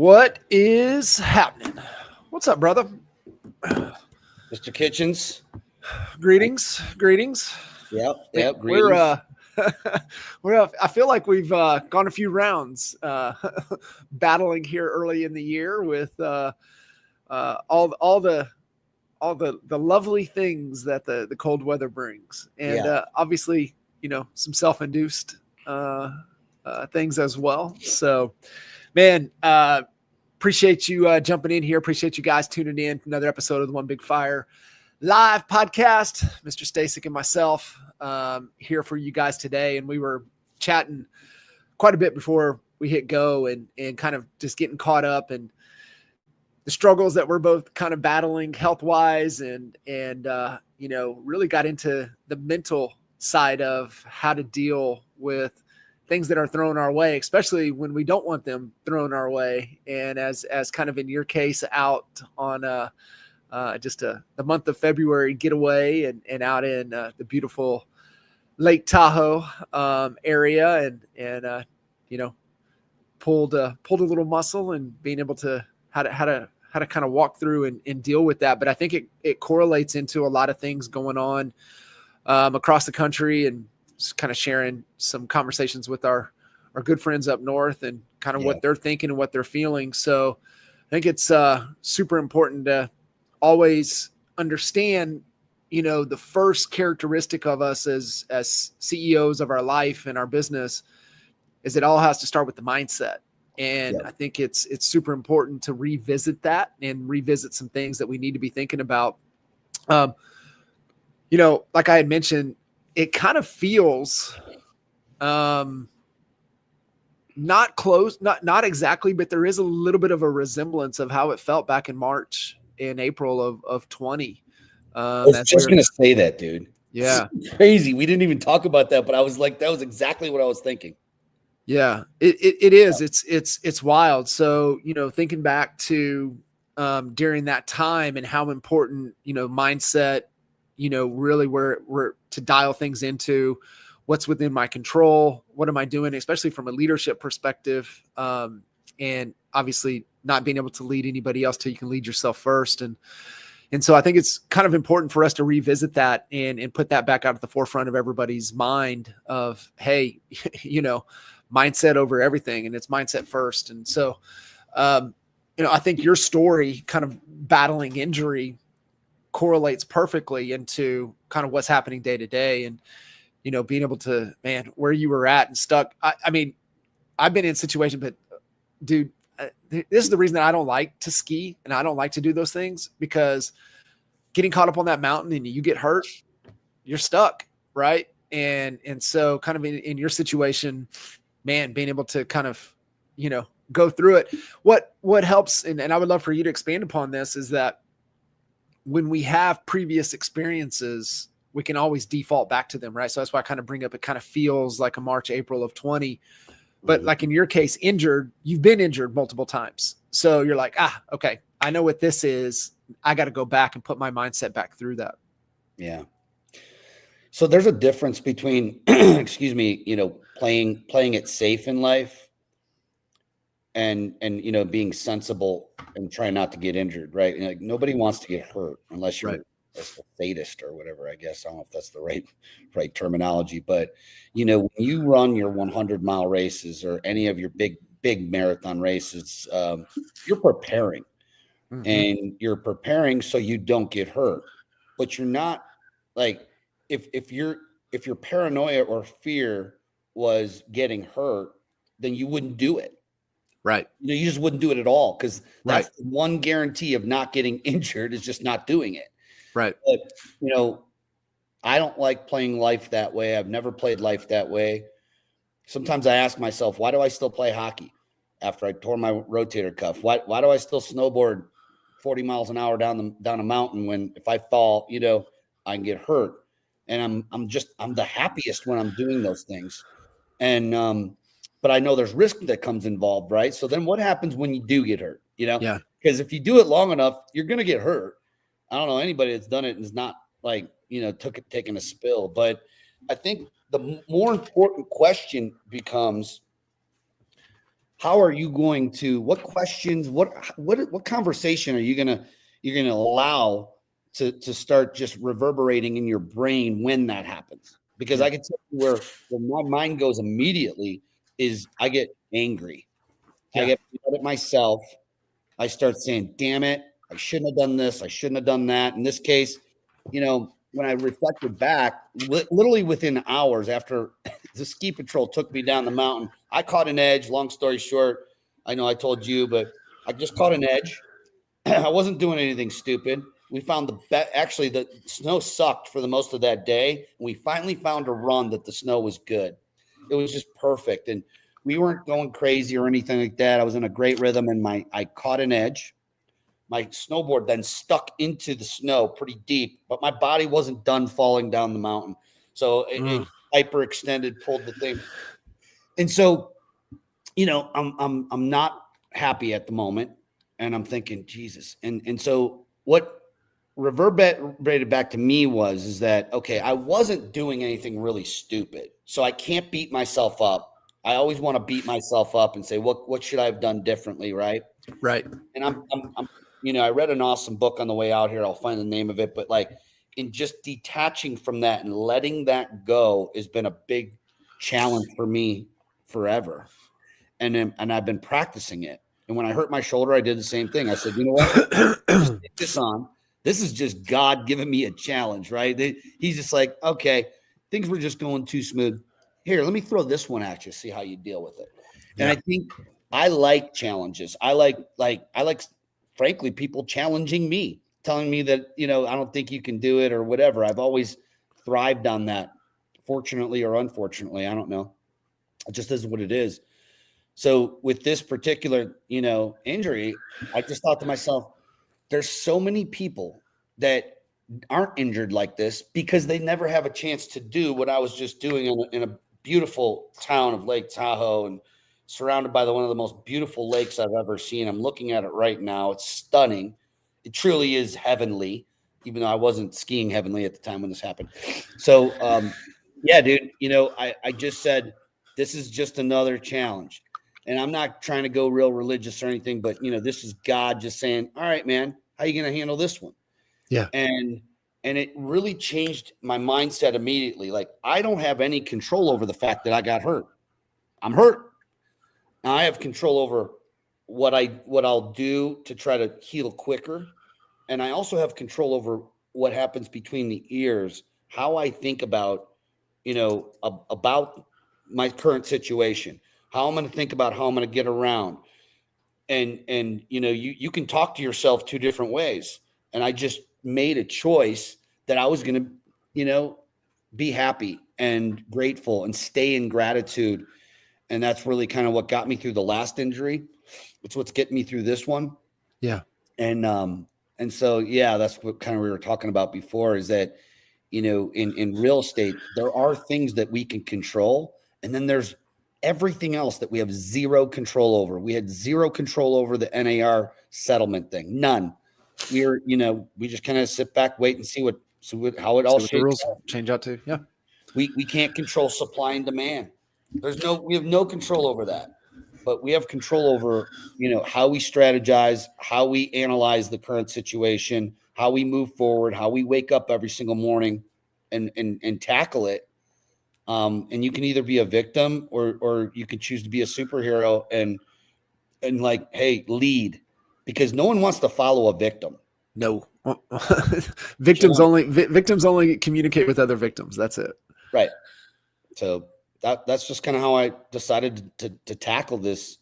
What is happening? What's up, brother? Mr. Kitchens. Greetings. Yep. We're Greetings. I feel like we've gone a few rounds battling here early in the year with all the lovely things that the cold weather brings, and obviously, some self-induced things as well. So, man, appreciate you jumping in here. Appreciate you guys tuning in to another episode of the One Big Fire live podcast. Mr. Stasic and myself here for you guys today, and we were chatting quite a bit before we hit go, and kind of just getting caught up and the struggles that we're both kind of battling health wise, and really got into the mental side of how to deal with things that are thrown our way, especially when we don't want them thrown our way. And as kind of in your case, out on the month of February getaway and out in the beautiful Lake Tahoe area, and pulled a little muscle, and being able to how to kind of walk through and deal with that. But I think it correlates into a lot of things going on across the country, and just kind of sharing some conversations with our good friends up north, and kind of what they're thinking and what they're feeling. So I think it's super important to always understand, the first characteristic of us as CEOs of our life and our business is it all has to start with the mindset. And I think it's super important to revisit that and revisit some things that we need to be thinking about. Like I had mentioned, it kind of feels not close, not exactly, but there is a little bit of a resemblance of how it felt back in March and April of 20. I was just going to say that, dude. Yeah. It's crazy. We didn't even talk about that, but I was like, that was exactly what I was thinking. Yeah, it is. It's wild. So, thinking back to during that time and how important, mindset, really we're to dial things into what's within my control. What am I doing, especially from a leadership perspective? And obviously not being able to lead anybody else till you can lead yourself first. And so I think it's kind of important for us to revisit that and put that back out at the forefront of everybody's mind of, hey, mindset over everything, and it's mindset first. And so, I think your story, kind of battling injury, correlates perfectly into kind of what's happening day to day, and, being able to, man, where you were at and stuck. I mean, I've been in situations, but dude, this is the reason that I don't like to ski and I don't like to do those things, because getting caught up on that mountain and you get hurt, you're stuck. Right. And so kind of in your situation, man, being able to kind of, go through it. What helps, and I would love for you to expand upon this, is that when we have previous experiences, we can always default back to them, right? So that's why I kind of bring up, it kind of feels like a March, April of 20, but like in your case, you've been injured multiple times. So you're like, okay, I know what this is. I got to go back and put my mindset back through that. Yeah. So there's a difference between, excuse me, playing it safe in life and being sensible and trying not to get injured, right? And like, nobody wants to get hurt unless you're a sadist or whatever, I guess. I don't know if that's the right terminology, but when you run your 100-mile races or any of your big marathon races, you're preparing. Mm-hmm. And you're preparing so you don't get hurt, but you're not like, if your paranoia or fear was getting hurt, then you wouldn't do it. Right. You just wouldn't do it at all, because that's the one guarantee of not getting injured, is just not doing it. Right. But, I don't like playing life that way. I've never played life that way. Sometimes I ask myself, why do I still play hockey after I tore my rotator cuff? Why do I still snowboard 40 miles an hour down a mountain when if I fall, I can get hurt? And I'm the happiest when I'm doing those things. And but I know there's risk that comes involved, right? So then what happens when you do get hurt? Yeah. Because if you do it long enough, you're gonna get hurt. I don't know anybody that's done it and is not like, taking a spill. But I think the more important question becomes, how are you going to, what questions, what conversation are you going to allow to start just reverberating in your brain when that happens? Because I can tell you where my mind goes immediately is I get angry. I get mad at myself. I start saying, damn it, I shouldn't have done this. I shouldn't have done that. In this case, when I reflected back, literally within hours after the ski patrol took me down the mountain, I caught an edge. Long story short, I know I told you, but I just caught an edge. I wasn't doing anything stupid. We found actually the snow sucked for the most of that day. And we finally found a run that the snow was good. It was just perfect. And we weren't going crazy or anything like that. I was in a great rhythm and I caught an edge. My snowboard then stuck into the snow pretty deep, but my body wasn't done falling down the mountain. So it hyperextended, pulled the thing. And so, I'm not happy at the moment. And I'm thinking, Jesus. And so what reverberated back to me is that, okay, I wasn't doing anything really stupid. So I can't beat myself up. I always want to beat myself up and say, what should I have done differently? Right. Right. And I'm I read an awesome book on the way out here. I'll find the name of it, but like in just detaching from that and letting that go has been a big challenge for me forever. And I've been practicing it. And when I hurt my shoulder, I did the same thing. I said, you know what? Just take this on. This is just God giving me a challenge, right? He's just like, okay, things were just going too smooth. Here, let me throw this one at you, see how you deal with it. Yeah. And I think I like challenges. I like, frankly, people challenging me, telling me that, I don't think you can do it or whatever. I've always thrived on that, fortunately or unfortunately. I don't know. It just is what it is. So with this particular, injury, I just thought to myself, there's so many people that aren't injured like this because they never have a chance to do what I was just doing in a beautiful town of Lake Tahoe and surrounded by one of the most beautiful lakes I've ever seen. I'm looking at it right now. It's stunning. It truly is heavenly, even though I wasn't skiing heavenly at the time when this happened. So, yeah, dude, I just said, this is just another challenge. And I'm not trying to go real religious or anything, but, this is God just saying, all right, man, how are you going to handle this one? Yeah. And it really changed my mindset immediately. Like, I don't have any control over the fact that I got hurt. I'm hurt. Now I have control over what I'll do to try to heal quicker. And I also have control over what happens between the ears, how I think about, about my current situation, how I'm going to think about how I'm going to get around. And you can talk to yourself two different ways. And I just made a choice that I was going to, be happy and grateful and stay in gratitude. And that's really kind of what got me through the last injury. It's what's getting me through this one. Yeah. And so, yeah, that's what kind of we were talking about before is that, in real estate, there are things that we can control. And then there's everything else that we have zero control over. We had zero control over the NAR settlement thing. None. We just kind of sit back, wait and see how it all shakes the rules out. Change out to. Yeah. We can't control supply and demand. We have no control over that, but we have control over, how we strategize, how we analyze the current situation, how we move forward, how we wake up every single morning and tackle it. And you can either be a victim or you can choose to be a superhero and like, hey, lead, because no one wants to follow a victim. No. Victims only communicate with other victims. That's it. Right. So that's just kind of how I decided to tackle this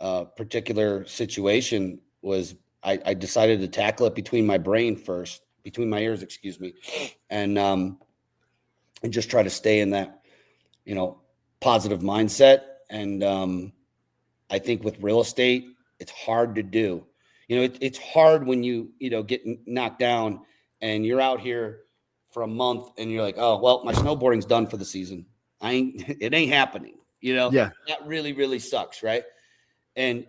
particular situation. Was I decided to tackle it between my ears, excuse me, and just try to stay in that, positive mindset. And I think with real estate, it's hard to do. It's hard when you get knocked down and you're out here for a month and you're like, oh, well, my snowboarding's done for the season. It ain't happening. Yeah. That really, really sucks. Right. And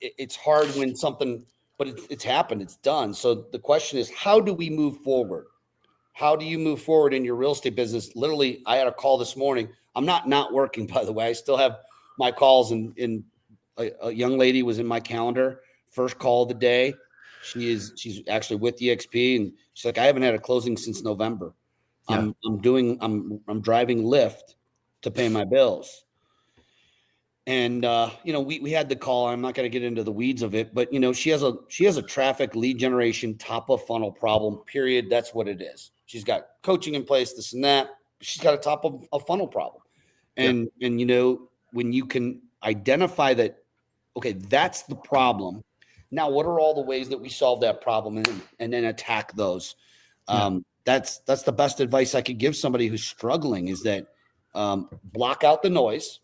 it's hard when something, but it's happened, it's done. So the question is, how do we move forward? How do you move forward in your real estate business? Literally, I had a call this morning. I'm not working, by the way. I still have my calls and a young lady was in my calendar, first call of the day. She's actually with EXP, and she's like, I haven't had a closing since November. Yeah. I'm driving Lyft to pay my bills. And we had the call. I'm not going to get into the weeds of it, but she has a traffic lead generation top of funnel problem. Period. That's what it is. She's got coaching in place, this and that. She's got a top of a funnel problem. And when you can identify that, okay, that's the problem. Now, what are all the ways that we solve that problem and then attack those? That's the best advice I could give somebody who's struggling is that block out the noise,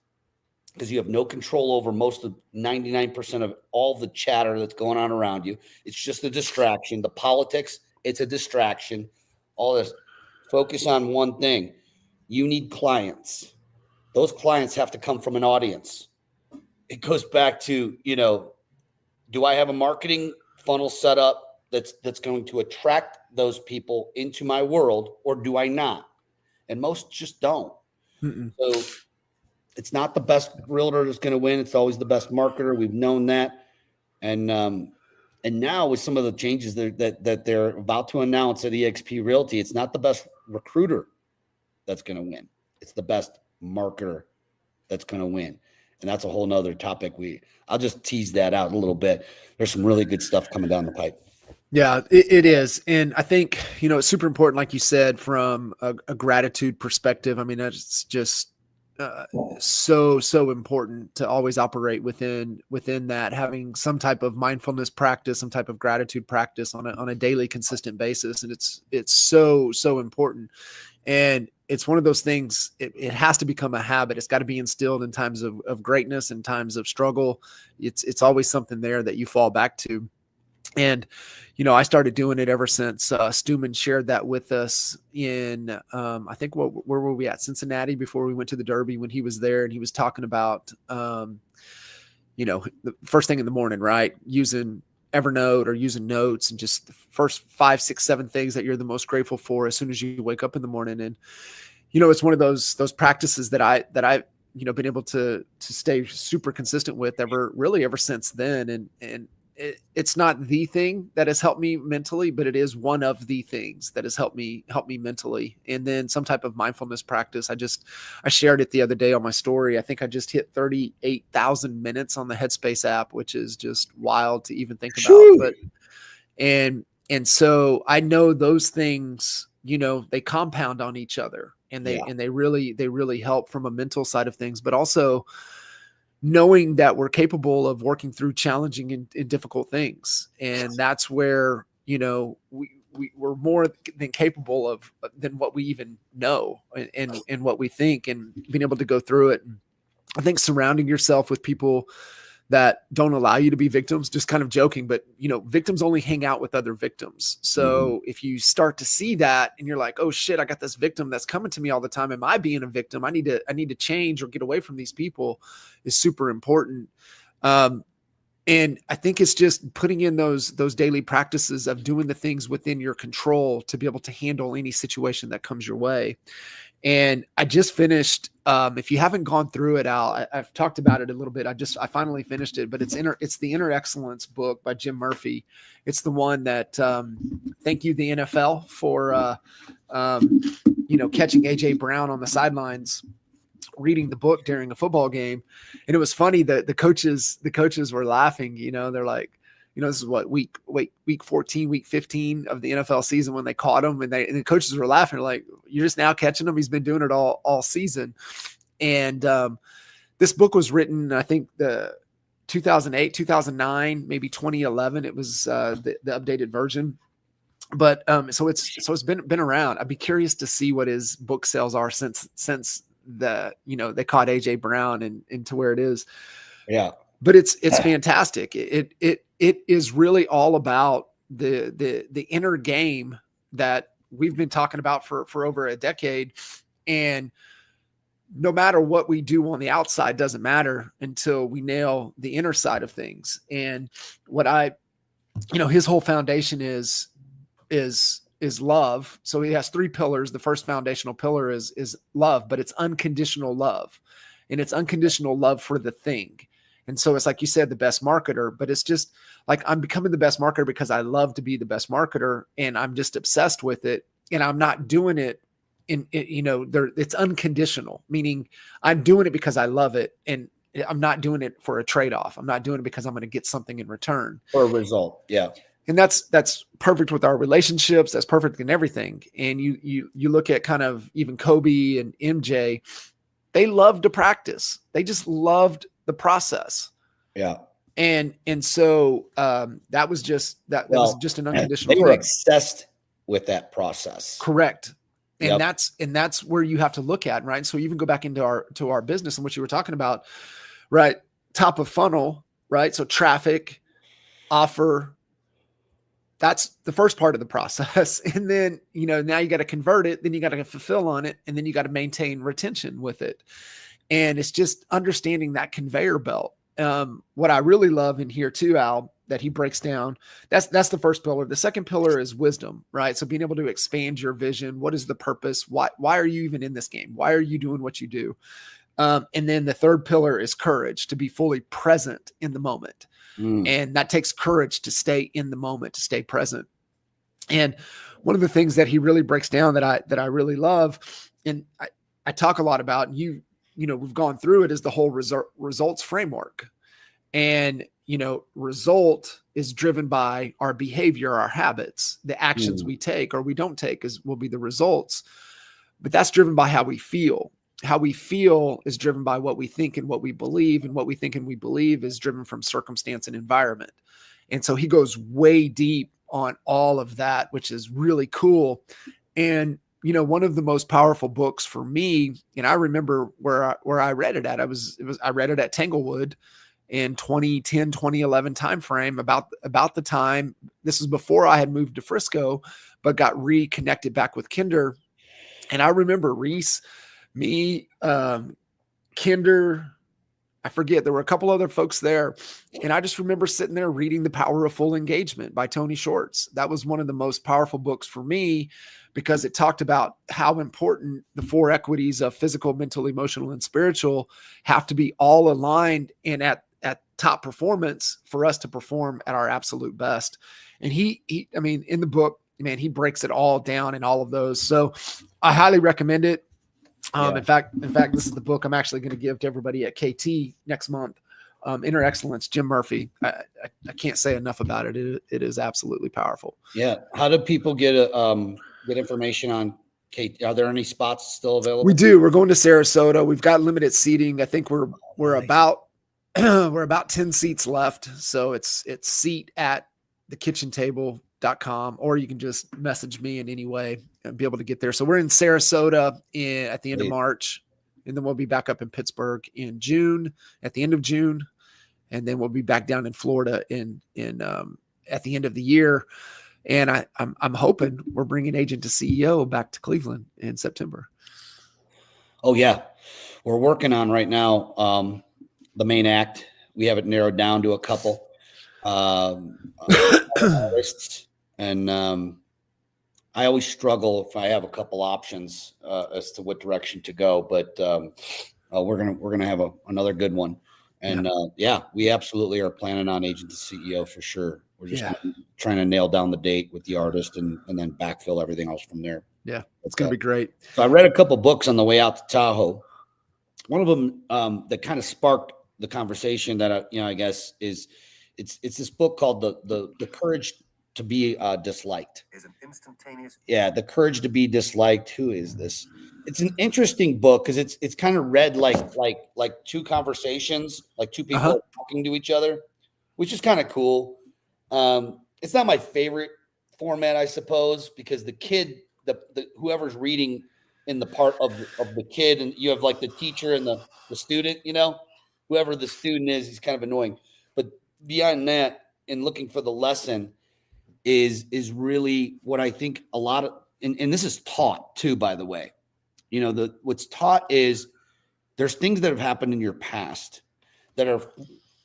because you have no control over most of 99% of all the chatter that's going on around you. It's just a distraction. The politics, it's a distraction. All this. Focus on one thing. You need clients. Those clients have to come from an audience. It goes back to, do I have a marketing funnel set up that's going to attract those people into my world, or do I not? And most just don't. So it's not the best realtor that's going to win. It's always the best marketer. We've known that. And now with some of the changes that they're about to announce at eXp Realty, it's not the best recruiter that's going to win. It's the best marketer that's going to win. And that's a whole nother topic. I'll just tease that out a little bit. There's some really good stuff coming down the pipe. Yeah, it is. And I think, it's super important, like you said, from a gratitude perspective. I mean, that's just so important to always operate within that, having some type of mindfulness practice, some type of gratitude practice on a daily consistent basis. And it's so important. And it's one of those things, it has to become a habit. It's got to be instilled in times of greatness and times of struggle. It's always something there that you fall back to. And, I started doing it ever since Stuman shared that with us in, I think, where were we at? Cincinnati, before we went to the Derby, when he was there, and he was talking about, the first thing in the morning, right? Using Evernote or using notes, and just the first 5, 6, 7 things that you're the most grateful for as soon as you wake up in the morning. And, it's one of those practices that I've been able to stay super consistent with ever since then. And it's not the thing that has helped me mentally, but it is one of the things that has helped me mentally. And then some type of mindfulness practice. I shared it the other day on my story. I think I just hit 38,000 minutes on the Headspace app, which is just wild to even think about. But, and so I know those things, they compound on each other, and they really help from a mental side of things, but also knowing that we're capable of working through challenging and difficult things. And that's where, we're more than capable than what we even know and what we think, and being able to go through it. And I think surrounding yourself with people that don't allow you to be victims, just kind of joking, but victims only hang out with other victims. So if you start to see that and you're like, oh shit, I got this victim that's coming to me all the time. Am I being a victim? I need to change or get away from these people, is super important. And I think it's just putting in those daily practices of doing the things within your control to be able to handle any situation that comes your way. And I just finished, if you haven't gone through it, Al, I've talked about it a little bit. I finally finished it, but it's the Inner Excellence book by Jim Murphy. It's the one that, thank you, the NFL, for, catching AJ Brown on the sidelines, reading the book during a football game. And it was funny that the coaches were laughing, they're like, this is what week 14, week 15 of the NFL season when they caught him, and the coaches were laughing like, you're just now catching him. He's been doing it all season. And this book was written, I think, the 2008, 2009, maybe 2011. It was the updated version. But so it's been around. I'd be curious to see what his book sales are since they caught AJ Brown and to where it is. Yeah. But it's fantastic. It is really all about the inner game that we've been talking about for over a decade. And no matter what we do on the outside doesn't matter until we nail the inner side of things. And what his whole foundation is love. So he has 3 pillars. The first foundational pillar is love, but it's unconditional love. And it's unconditional love for the thing. And so it's like you said, the best marketer, but it's just like I'm becoming the best marketer because I love to be the best marketer and I'm just obsessed with it. And I'm not doing it it's unconditional, meaning I'm doing it because I love it. And I'm not doing it for a trade-off. I'm not doing it because I'm going to get something in return. For a result. Yeah. And that's perfect with our relationships. That's perfect in everything. And you look at kind of even Kobe and MJ, they loved to practice. They just loved the process. Yeah. And so that was just that was just an unconditional They were thing. obsessed with that process. Correct. And Yep. that's where you have to look at, right? So even go back into our business and what you were talking about, right? Top of funnel, right? So traffic, offer, that's the first part of the process. And then, now you got to convert it, then you got to fulfill on it, and then you got to maintain retention with it. And it's just understanding that conveyor belt. What I really love in here too, Al, that he breaks down, that's the first pillar. The second pillar is wisdom, right? So being able to expand your vision. What is the purpose? Why are you even in this game? Why are you doing what you do? And then the third pillar is courage, to be fully present in the moment. And that takes courage to stay in the moment, to stay present. And one of the things that he really breaks down that I really love, and I talk a lot about, and we've gone through it, is the whole results framework. And, result is driven by our behavior, our habits, the actions we take or we don't take will be the results. But that's driven by how we feel. How we feel is driven by what we think and what we believe. And what we think and we believe is driven from circumstance and environment. And so he goes way deep on all of that, which is really cool. And, one of the most powerful books for me, and I remember where I read it at, I read it at Tanglewood in 2010, 2011 timeframe, about the time, this was before I had moved to Frisco, but got reconnected back with Kinder. And I remember Reese, me, Kinder, I forget, there were a couple other folks there. And I just remember sitting there reading The Power of Full Engagement by Tony Shorts. That was one of the most powerful books for me because it talked about how important the four equities of physical, mental, emotional, and spiritual have to be all aligned and at top performance for us to perform at our absolute best. And he in the book, man, he breaks it all down in all of those. So I highly recommend it. In fact, this is the book I'm actually going to give to everybody at KT next month. Inner Excellence, Jim Murphy. I can't say enough about it. It is absolutely powerful. Yeah. How do people get information on KT? Are there any spots still available? We do. We're going to Sarasota. We've got limited seating. I think we're about we're about 10 seats left. So it's seat at thekitchentable.com, or you can just message me in any way and be able to get there. So we're in Sarasota at the end of March, and then we'll be back up in Pittsburgh in June, at the end of June. And then we'll be back down in Florida in at the end of the year. And I'm hoping we're bringing Agent to CEO back to Cleveland in September. Oh yeah. We're working on right now, the main act. We have it narrowed down to a couple, artists, and I always struggle if I have a couple options as to what direction to go, but we're gonna have another good one. And we absolutely are planning on Agent to CEO for sure. We're just trying to nail down the date with the artist and then backfill everything else from there. Yeah, it's going to be great. So I read a couple books on the way out to Tahoe. One of them that kind of sparked the conversation that I guess is it's this book called the Courage to Be Disliked. Is an instantaneous. Yeah, The Courage to Be Disliked. Who is this? It's an interesting book because it's kind of read like two conversations, like two people talking to each other, which is kind of cool. It's not my favorite format, I suppose, because the kid, the whoever's reading in the part of the kid, and you have like the teacher and the student, whoever the student is, he's kind of annoying. But beyond that, in looking for the lesson is really what I think a lot of, and this is taught too, by the way, what's taught is there's things that have happened in your past that are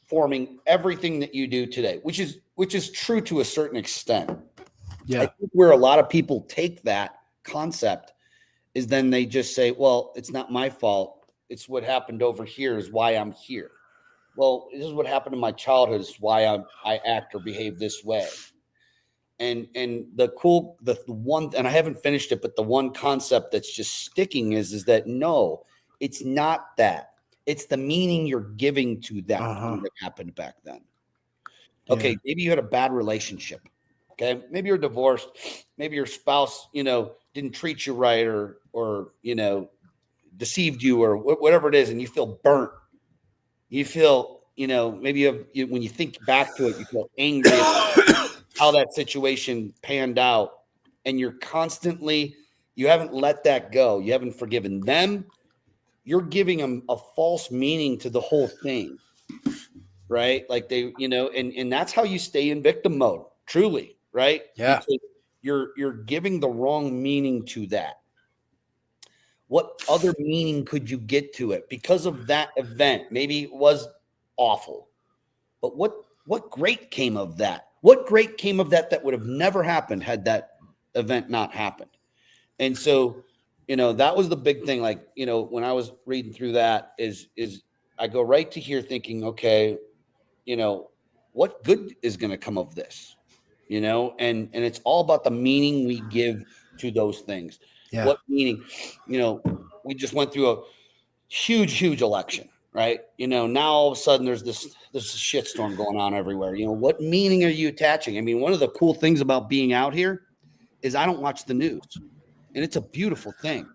forming everything that you do today, which is true to a certain extent. Yeah. I think where a lot of people take that concept is then they just say, well, it's not my fault. It's what happened over here is why I'm here. well, this is what happened in my childhood. Is why I act or behave this way. And the one, and I haven't finished it, but the one concept that's just sticking is that no, it's not that. It's the meaning you're giving to that thing that happened back then. Okay, maybe you had a bad relationship. Okay, maybe you're divorced. Maybe your spouse, didn't treat you right, or deceived you, or whatever it is, and you feel burnt. You feel, maybe when you think back to it, you feel angry at how that situation panned out, and you haven't let that go. You haven't forgiven them. You're giving them a false meaning to the whole thing, right? Like and that's how you stay in victim mode, truly, right? Yeah. Because you're giving the wrong meaning to that. What other meaning could you get to it because of that event? Maybe it was awful, but what great came of that? What great came of that would have never happened had that event not happened? And so, that was the big thing. Like, when I was reading through that is I go right to here thinking, okay, what good is going to come of this? And it's all about the meaning we give to those things. Yeah. What meaning, we just went through a huge election, right? Now all of a sudden there's this shitstorm going on everywhere. What meaning are you attaching? I mean, one of the cool things about being out here is I don't watch the news, and it's a beautiful thing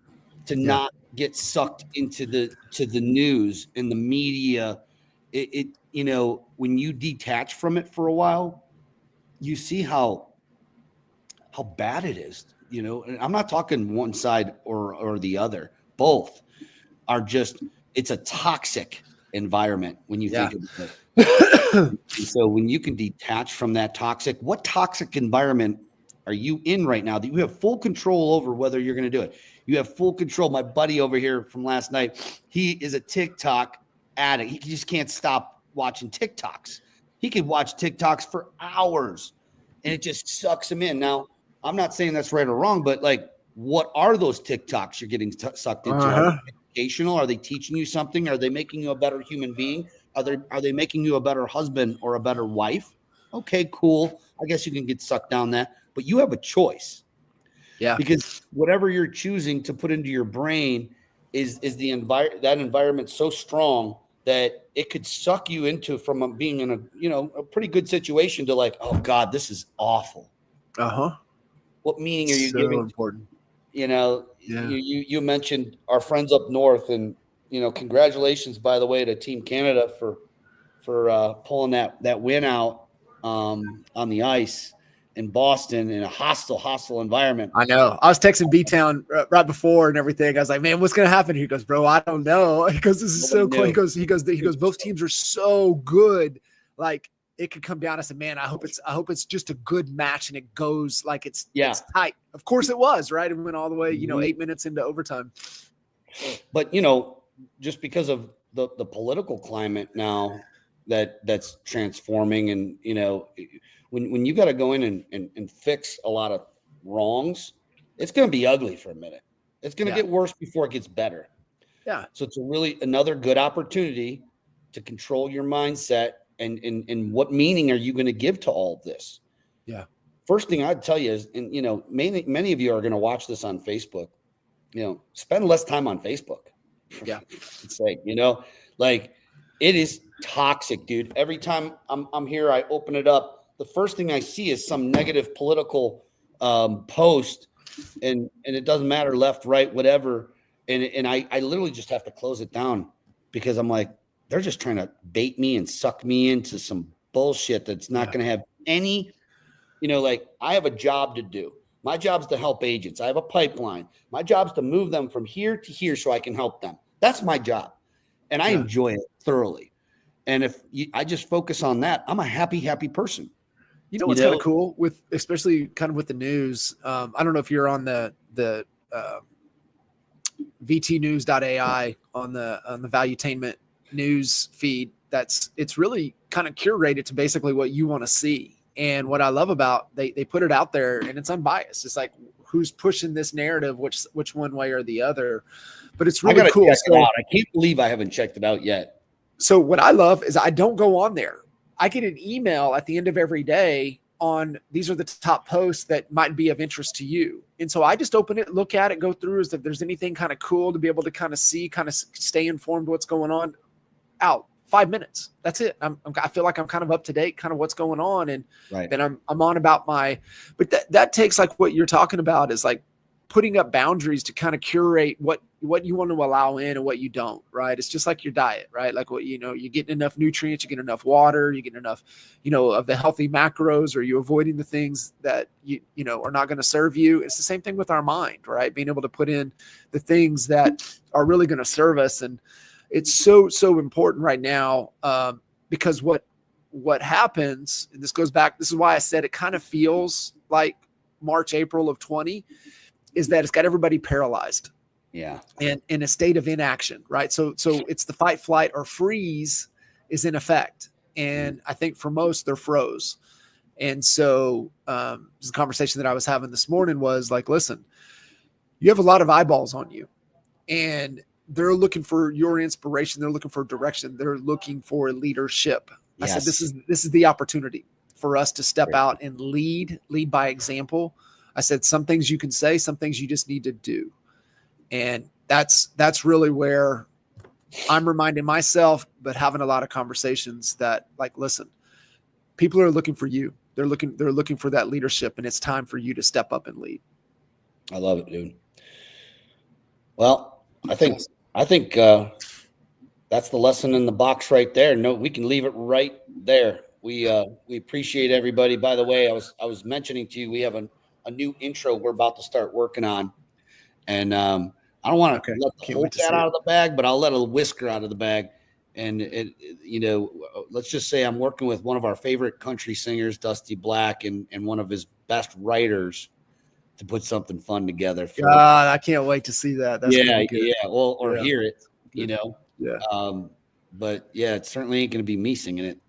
to not get sucked into the news and the media. It when you detach from it for a while, you see how bad it is. And I'm not talking one side or the other. Both are just, it's a toxic environment when you think of it. And so when you can detach from that toxic, what toxic environment are you in right now that you have full control over whether you're going to do it? You have full control. My buddy over here from last night, he is a TikTok addict. He just can't stop watching TikToks. He could watch TikToks for hours, and it just sucks him in. Now, I'm not saying that's right or wrong, but like, what are those TikToks you're getting sucked into? Are they educational? Are they teaching you something? Are they making you a better human being? Are they making you a better husband or a better wife? Okay, cool. I guess you can get sucked down that, but you have a choice. Yeah. Because whatever you're choosing to put into your brain is that environment so strong that it could suck you into from being in a pretty good situation to like, oh God, this is awful. What meaning are you giving? Important. You mentioned our friends up north, and congratulations, by the way, to Team Canada for pulling that win out on the ice in Boston in a hostile environment. I know. I was texting B-Town right before and everything. I was like, man, what's going to happen? He goes, bro, I don't know. He goes, this is so cool. He goes, both teams are so good. Like, it could come down. I said, man, I hope it's just a good match and it goes like it's tight. Of course it was, right? It went all the way, 8 minutes into overtime. But, just because of the political climate now that's transforming, and, when you got to go in and fix a lot of wrongs, it's going to be ugly for a minute. It's going to get worse before it gets better. Yeah. So it's another good opportunity to control your mindset and what meaning are you going to give to all of this? Yeah. First thing I'd tell you is, and many of you are going to watch this on Facebook, spend less time on Facebook. Yeah. It's like, like, it is toxic, dude. Every time I'm here, I open it up. The first thing I see is some negative political post, and it doesn't matter left, right, whatever. And I literally just have to close it down because I'm like, they're just trying to bait me and suck me into some bullshit that's not going to have any, like, I have a job to do. My job is to help agents. I have a pipeline. My job is to move them from here to here so I can help them. That's my job. And I enjoy it thoroughly. And if I just focus on that, I'm a happy person. What's kind of cool with, especially kind of with the news. I don't know if you're on the vtnews.ai on the Valuetainment news feed. It's really kind of curated to basically what you want to see. And what I love about they put it out there and it's unbiased. It's like, who's pushing this narrative, which one way or the other. But it's really cool. Check it out. I can't believe I haven't checked it out yet. So what I love is I don't go on there. I get an email at the end of every day on these are the top posts that might be of interest to you. And so I just open it, look at it, go through as if there's anything kind of cool to be able to kind of see, kind of stay informed what's going on. Out 5 minutes. That's it. I feel like I'm kind of up to date, kind of what's going on. And then I'm on about but that takes like what you're talking about is like putting up boundaries to kind of curate what you want to allow in and what you don't, right? It's just like your diet, right? Like what, you're getting enough nutrients, you get enough water, you get enough, of the healthy macros, or you avoiding the things that are not going to serve you. It's the same thing with our mind, right? Being able to put in the things that are really going to serve us. And it's so important right now, because what happens, and this goes back, this is why I said it kind of feels like March, April of 20, is that it's got everybody paralyzed. Yeah. And in a state of inaction, right? So it's the fight, flight, or freeze is in effect. And I think for most, they're froze. And so the conversation that I was having this morning was like, listen, you have a lot of eyeballs on you, and they're looking for your inspiration. They're looking for direction. They're looking for leadership. Yes. I said, this is the opportunity for us to step out and lead by example. I said, some things you can say, some things you just need to do. And that's really where I'm reminding myself, but having a lot of conversations that like, listen, people are looking for you. They're looking for that leadership, and it's time for you to step up and lead. I love it, dude. Well, I think that's the lesson in the box right there. No, we can leave it right there. We appreciate everybody. By the way, I was mentioning to you, we have a new intro we're about to start working on. And I don't want to let the whole cat out of the bag, but I'll let a whisker out of the bag. And let's just say I'm working with one of our favorite country singers, Dusty Black, and one of his best writers to put something fun together. God, I can't wait to see that. That's Well, or hear it, Yeah. But yeah, it certainly ain't going to be me singing it.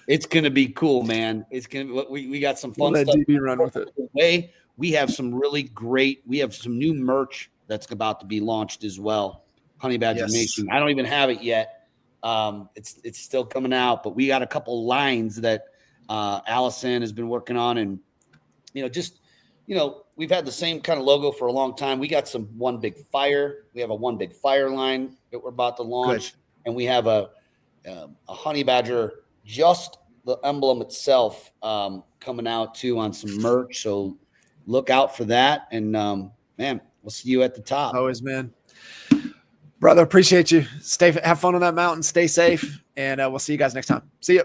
It's going to be cool, man. It's going to we got some fun stuff. DB run with it. We have some really great. We have some new merch that's about to be launched as well. Honey Badger Nation. I don't even have it yet. It's still coming out, but we got a couple lines that Allison has been working on, and we've had the same kind of logo for a long time. We got some One Big Fire. We have a One Big Fire line that we're about to launch, and we have a Honey Badger, just the emblem itself, coming out too on some merch. So look out for that. And man, we'll see you at the top. Always, man. Brother, appreciate you. Have fun on that mountain. Stay safe, and we'll see you guys next time. See you.